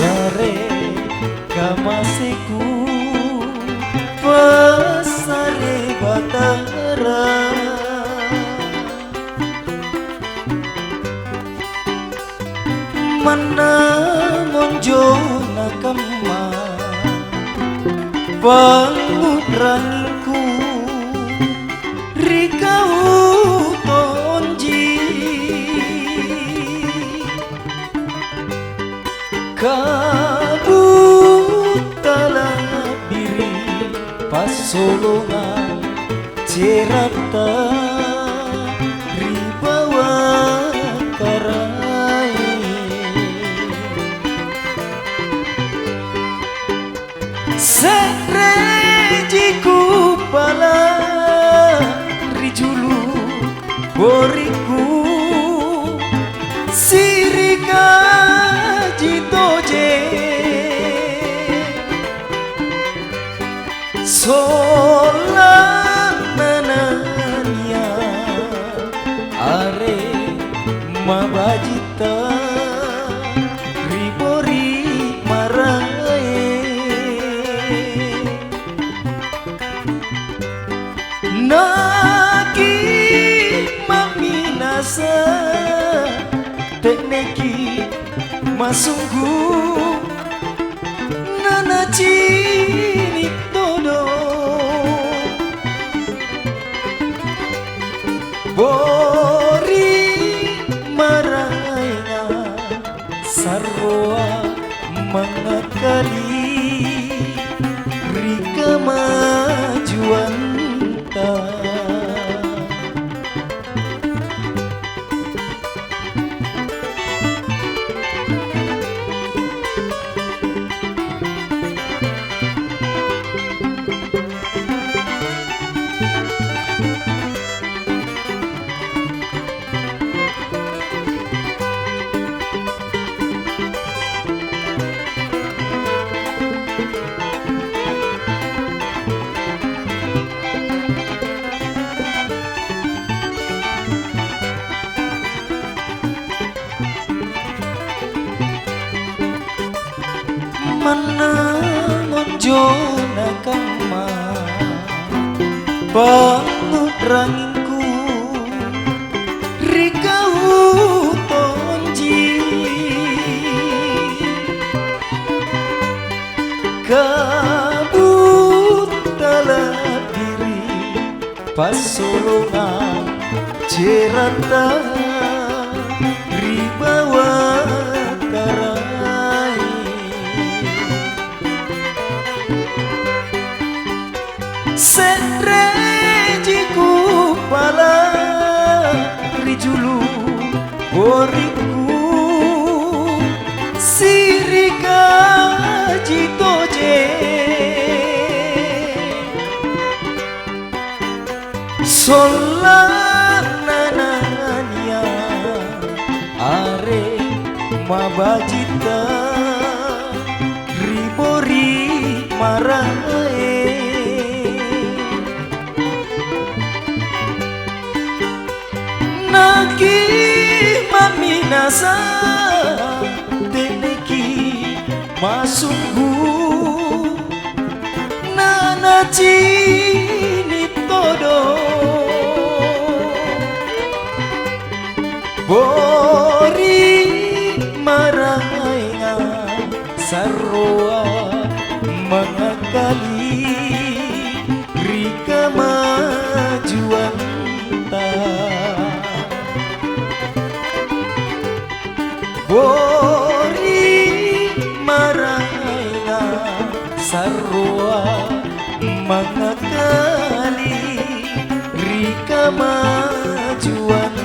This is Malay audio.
Sare kamasiku pasare batara mana monjo nakama bangun ranku rikau tonji kabutala diri pasolongan cerata ribawa karai serejiku pala rijulu boriku sirika jitoje solanananya are mabajita ribori marae naki maminasa tekneki masunggu nanachi ni todo bori maraina sarwa mengakali rika majuanta mana monjo nakama bangun ranginku rikau tonji kabutala diri pasolongan cerata ribawa karai serejiku pala rijulu boriku sirika jitoje solanananya are mabajita ribori marae naki maminasa teneki masunggu nanachi ni todo bori marainga sarwa mengakali rika majuanta bori maraina sarwa mengakali rika majuan